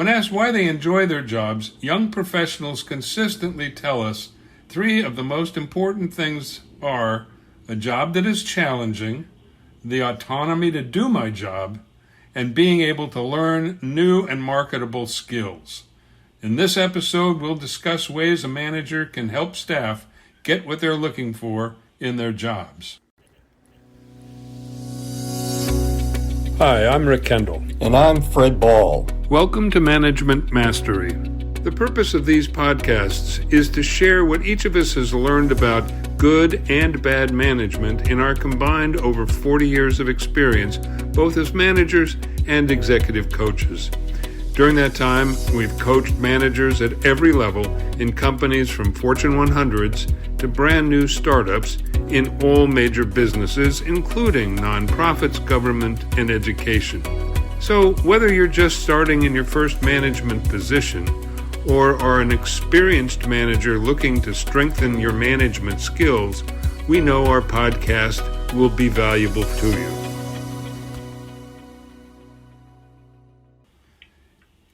When asked why they enjoy their jobs, young professionals consistently tell us three of the most important things are a job that is challenging, the autonomy to do my job, and being able to learn new and marketable skills. In this episode, we'll discuss ways a manager can help staff get what they're looking for in their jobs. Hi, I'm Rick Kendall. And I'm Fred Ball. Welcome to Management Mastery. The purpose of these podcasts is to share what each of us has learned about good and bad management in our combined over 40 years of experience, both as managers and executive coaches. During that time, we've coached managers at every level in companies from Fortune 100s to brand new startups in all major businesses, including nonprofits, government, and education. So whether you're just starting in your first management position or are an experienced manager looking to strengthen your management skills, we know our podcast will be valuable to you.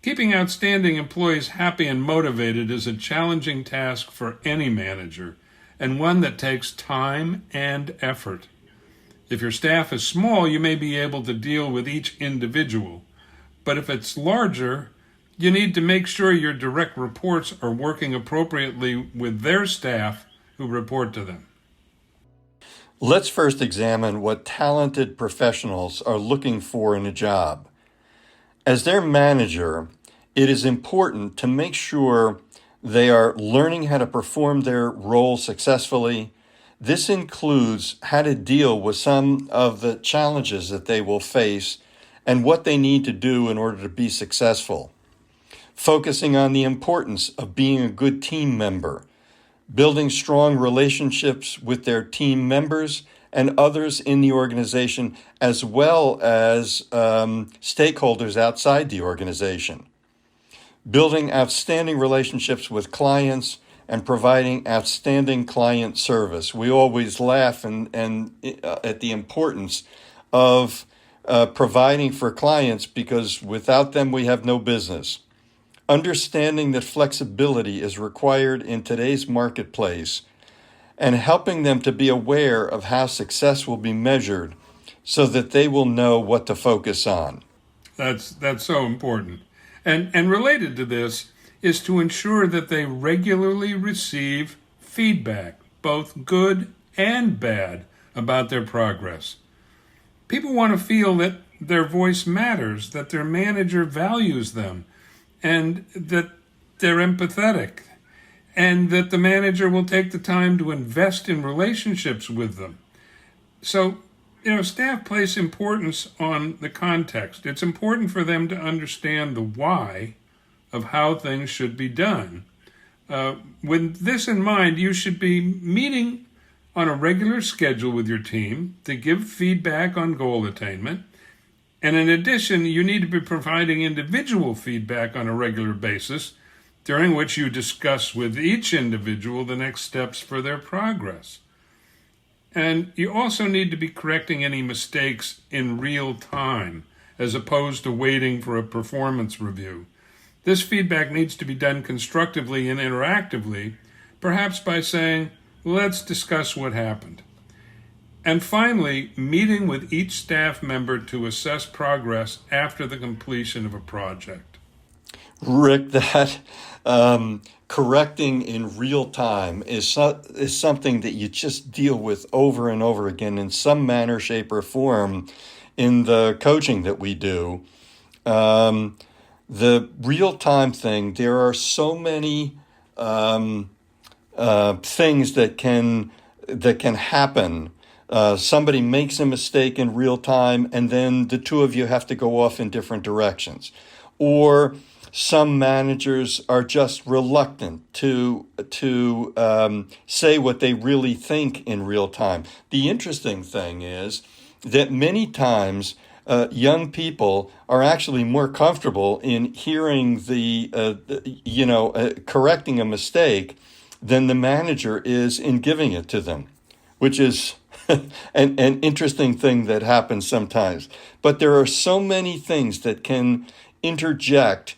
Keeping outstanding employees happy and motivated is a challenging task for any manager, and one that takes time and effort. If your staff is small, you may be able to deal with each individual, but if it's larger, you need to make sure your direct reports are working appropriately with their staff who report to them. Let's first examine what talented professionals are looking for in a job. As their manager, it is important to make sure they are learning how to perform their role successfully. This includes how to deal with some of the challenges that they will face and what they need to do in order to be successful. Focusing on the importance of being a good team member, building strong relationships with their team members and others in the organization, as well as stakeholders outside the organization. Building outstanding relationships with clients and providing outstanding client service. We always laugh at the importance of providing for clients because without them we have no business. Understanding that flexibility is required in today's marketplace and helping them to be aware of how success will be measured so that they will know what to focus on. That's so important. And related to this is to ensure that they regularly receive feedback, both good and bad, about their progress. People want to feel that their voice matters, that their manager values them, and that they're empathetic, and that the manager will take the time to invest in relationships with them. So, staff place importance on the context. It's important for them to understand the why of how things should be done. With this in mind, you should be meeting on a regular schedule with your team to give feedback on goal attainment. And in addition, you need to be providing individual feedback on a regular basis, during which you discuss with each individual the next steps for their progress. And you also need to be correcting any mistakes in real time, as opposed to waiting for a performance review. This feedback needs to be done constructively and interactively, perhaps by saying, let's discuss what happened. And finally, meeting with each staff member to assess progress after the completion of a project. Rick, that correcting in real time is something that you just deal with over and over again in some manner, shape, or form in the coaching that we do. The real-time thing, there are so many things that can happen. Somebody makes a mistake in real time, and then the two of you have to go off in different directions. Or some managers are just reluctant to say what they really think in real time. The interesting thing is that many times young people are actually more comfortable in hearing correcting a mistake than the manager is in giving it to them, which is an interesting thing that happens sometimes. But there are so many things that can interject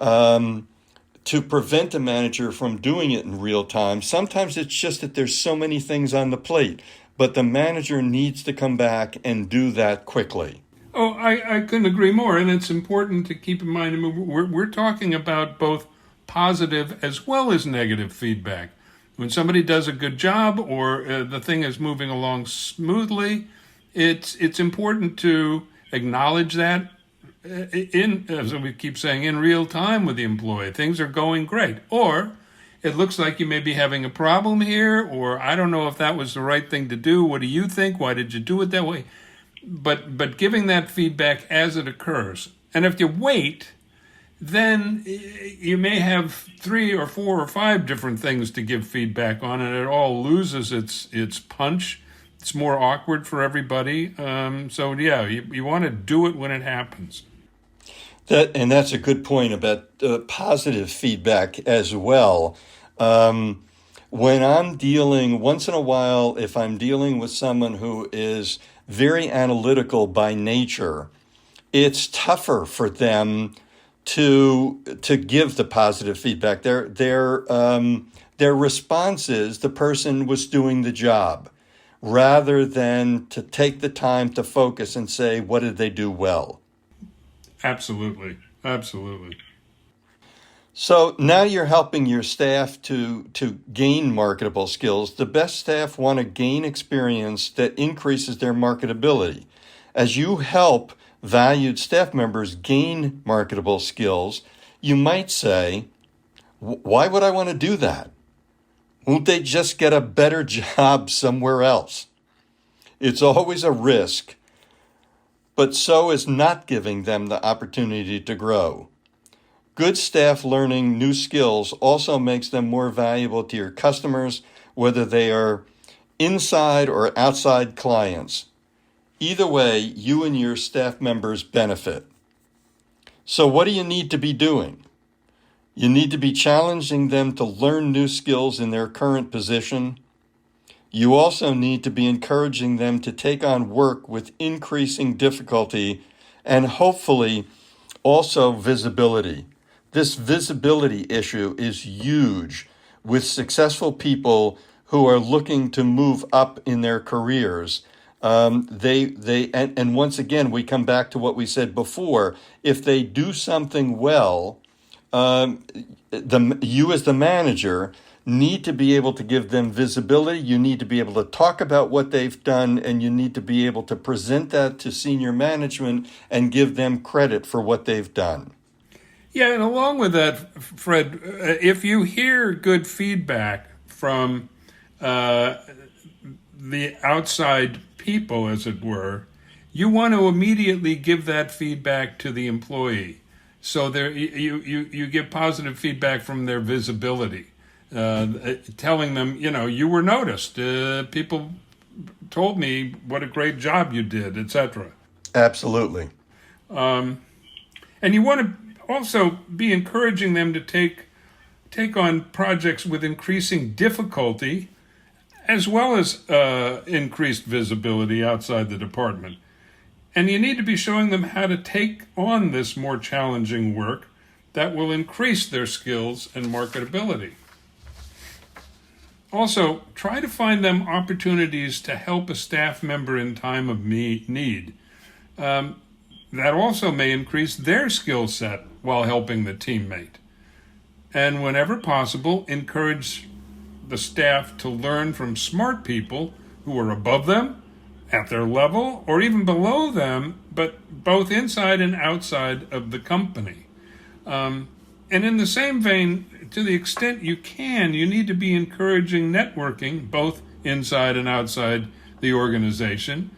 to prevent a manager from doing it in real time. Sometimes it's just that there's so many things on the plate, but the manager needs to come back and do that quickly. Oh, I couldn't agree more. And it's important to keep in mind, I mean, we're talking about both positive as well as negative feedback. When somebody does a good job or the thing is moving along smoothly, it's important to acknowledge that as we keep saying, in real time with the employee. Things are going great. Or it looks like you may be having a problem here, or I don't know if that was the right thing to do. What do you think? Why did you do it that way? But giving that feedback as it occurs. And if you wait, then you may have 3 or 4 or 5 different things to give feedback on, and it all loses its punch. It's more awkward for everybody. So yeah, you want to do it when it happens. That's a good point about positive feedback as well. When I'm dealing, once in a while, if I'm dealing with someone who is very analytical by nature, it's tougher for them to give the positive feedback. Their response is the person was doing the job, rather than to take the time to focus and say, what did they do well? Absolutely. So now you're helping your staff to gain marketable skills. The best staff want to gain experience that increases their marketability. As you help valued staff members gain marketable skills, you might say, why would I want to do that? Won't they just get a better job somewhere else? It's always a risk, but so is not giving them the opportunity to grow. Good staff learning new skills also makes them more valuable to your customers, whether they are inside or outside clients. Either way, you and your staff members benefit. So what do you need to be doing? You need to be challenging them to learn new skills in their current position. You also need to be encouraging them to take on work with increasing difficulty and hopefully also visibility. This visibility issue is huge with successful people who are looking to move up in their careers. And once again, we come back to what we said before. If they do something well, you as the manager need to be able to give them visibility. You need to be able to talk about what they've done, and you need to be able to present that to senior management and give them credit for what they've done. Yeah, and along with that, Fred, if you hear good feedback from the outside people, as it were, you want to immediately give that feedback to the employee. So there, you give positive feedback from their visibility, telling them, you were noticed. People told me what a great job you did, etc. Absolutely. And you want to also be encouraging them to take on projects with increasing difficulty, as well as increased visibility outside the department. And you need to be showing them how to take on this more challenging work that will increase their skills and marketability. Also, try to find them opportunities to help a staff member in time of need. That also may increase their skill set while helping the teammate. And whenever possible, encourage the staff to learn from smart people who are above them, at their level, or even below them, but both inside and outside of the company. And in the same vein, to the extent you can, you need to be encouraging networking, both inside and outside the organization,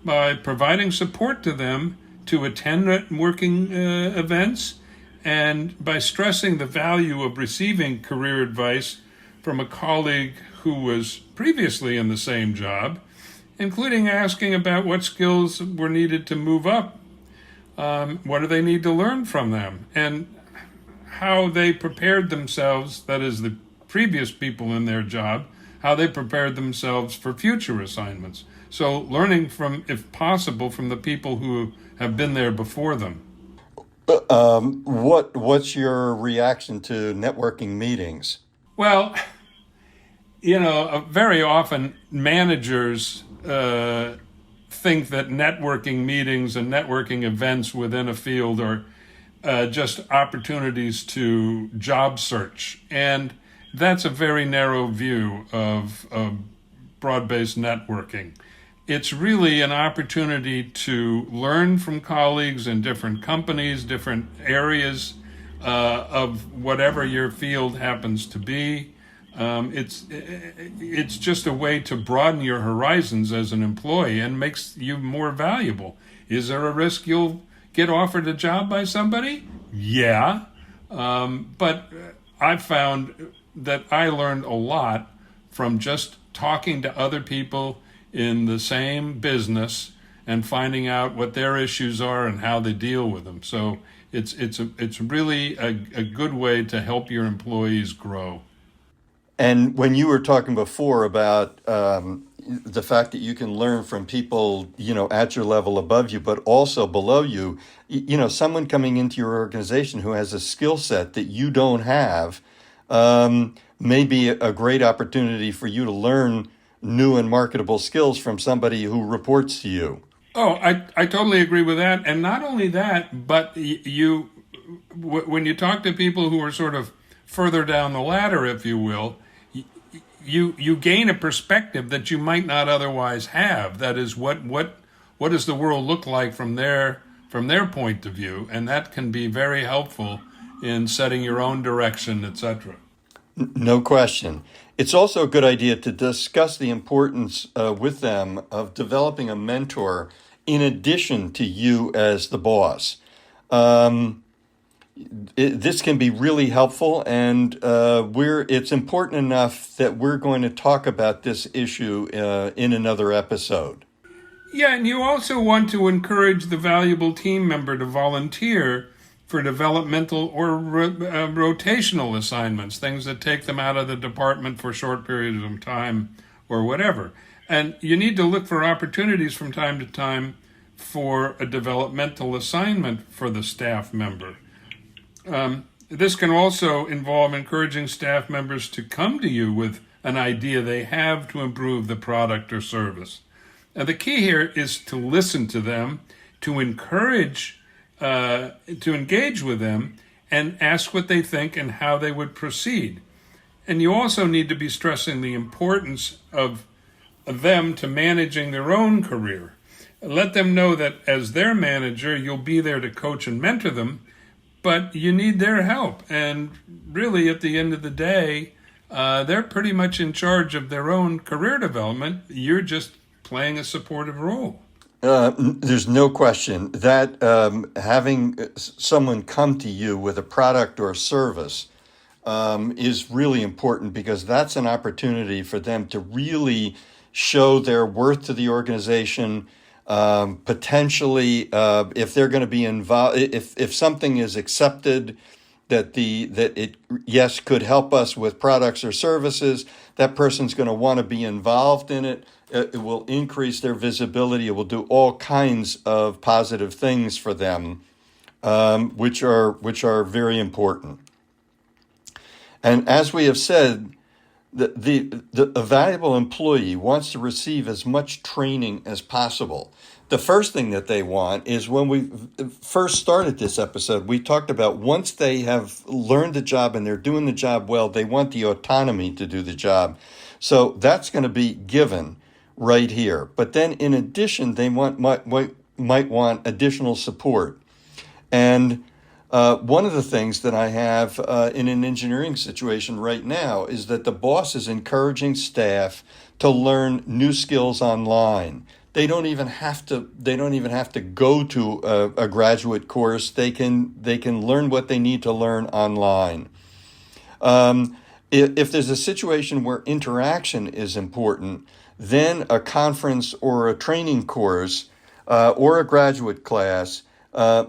by providing support to them to attend networking events, and by stressing the value of receiving career advice from a colleague who was previously in the same job, including asking about what skills were needed to move up, what do they need to learn from them, and how they prepared themselves, that is the previous people in their job, how they prepared themselves for future assignments. So learning from, if possible, from the people who have been there before them. What's your reaction to networking meetings? Well, very often managers think that networking meetings and networking events within a field are just opportunities to job search. And that's a very narrow view of broad-based networking. It's really an opportunity to learn from colleagues in different companies, different areas of whatever your field happens to be. It's just a way to broaden your horizons as an employee and makes you more valuable. Is there a risk you'll get offered a job by somebody? Yeah. But I've found that I learned a lot from just talking to other people in the same business and finding out what their issues are and how they deal with them. So it's really a good way to help your employees grow. And when you were talking before about the fact that you can learn from people, at your level above you, but also below you, someone coming into your organization who has a skill set that you don't have, may be a great opportunity for you to learn new and marketable skills from somebody who reports to you. Oh, I totally agree with that. And not only that, but when you talk to people who are sort of further down the ladder, if you will, you gain a perspective that you might not otherwise have. That is, what does the world look like from their point of view, and that can be very helpful in setting your own direction, etc. No question. It's also a good idea to discuss the importance with them of developing a mentor in addition to you as the boss. This can be really helpful, and it's important enough that we're going to talk about this issue in another episode. Yeah, and you also want to encourage the valuable team member to volunteer for developmental or rotational assignments, things that take them out of the department for short periods of time or whatever. And you need to look for opportunities from time to time for a developmental assignment for the staff member. This can also involve encouraging staff members to come to you with an idea they have to improve the product or service. Now, the key here is to listen to them, to engage with them, and ask what they think and how they would proceed. And you also need to be stressing the importance of them to managing their own career. Let them know that as their manager, you'll be there to coach and mentor them, but you need their help. And really, at the end of the day, they're pretty much in charge of their own career development. You're just playing a supportive role. There's no question that having someone come to you with a product or service is really important, because that's an opportunity for them to really show their worth to the organization. Potentially, if they're going to be involved, if something is accepted that it yes could help us with products or services, that person's going to want to be involved in it. It will increase their visibility. It will do all kinds of positive things for them, which are very important. And as we have said, a valuable employee wants to receive as much training as possible. The first thing that they want is, when we first started this episode, we talked about once they have learned the job and they're doing the job well, they want the autonomy to do the job. So that's going to be given right here. But then in addition, they might want additional support. And one of the things that I have in an engineering situation right now is that the boss is encouraging staff to learn new skills online. They don't even have to go to a graduate course. They can learn what they need to learn online. If there's a situation where interaction is important, then a conference or a training course or a graduate class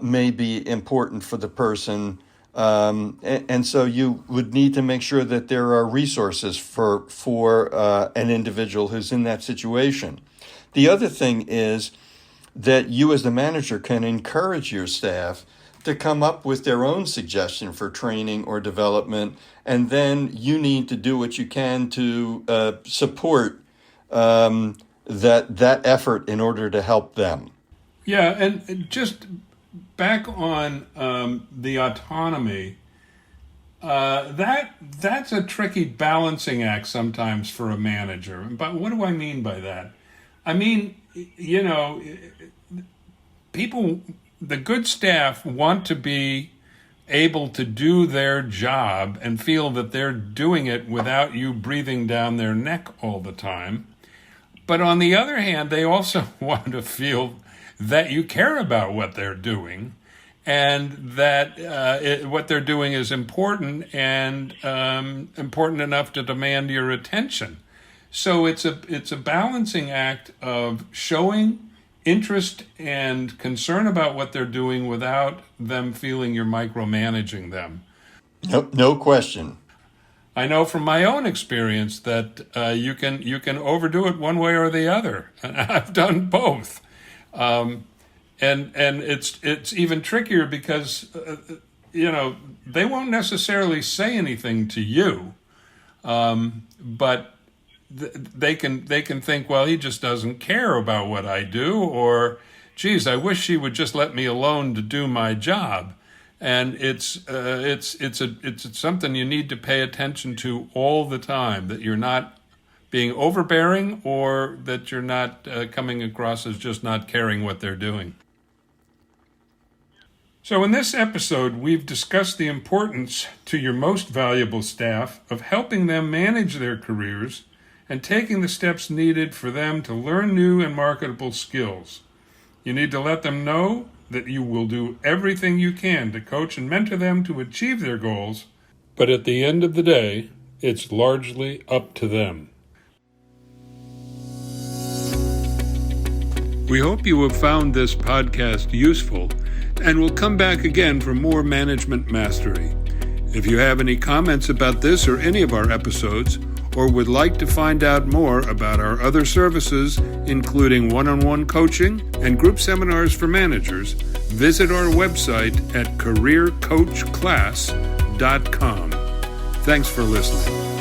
may be important for the person. And so you would need to make sure that there are resources for an individual who's in that situation. The other thing is that you as the manager can encourage your staff to come up with their own suggestion for training or development, and then you need to do what you can to support that effort in order to help them. Yeah, and just back on the autonomy, that's a tricky balancing act sometimes for a manager. But what do I mean by that? I mean, people, the good staff want to be able to do their job and feel that they're doing it without you breathing down their neck all the time. But on the other hand, they also want to feel that you care about what they're doing and that what they're doing is important and important enough to demand your attention. So it's a balancing act of showing interest and concern about what they're doing without them feeling you're micromanaging them. No question. I know from my own experience that you can overdo it one way or the other, and I've done both. And it's even trickier because they won't necessarily say anything to you, but they can think, well, he just doesn't care about what I do, or geez, I wish she would just let me alone to do my job. And it's something you need to pay attention to all the time, that you're not being overbearing or that you're not coming across as just not caring what they're doing. So in this episode, we've discussed the importance to your most valuable staff of helping them manage their careers and taking the steps needed for them to learn new and marketable skills. You need to let them know that you will do everything you can to coach and mentor them to achieve their goals, but at the end of the day, it's largely up to them. We hope you have found this podcast useful and will come back again for more management mastery. If you have any comments about this or any of our episodes, or would like to find out more about our other services, including one-on-one coaching and group seminars for managers, visit our website at careercoachclass.com. Thanks for listening.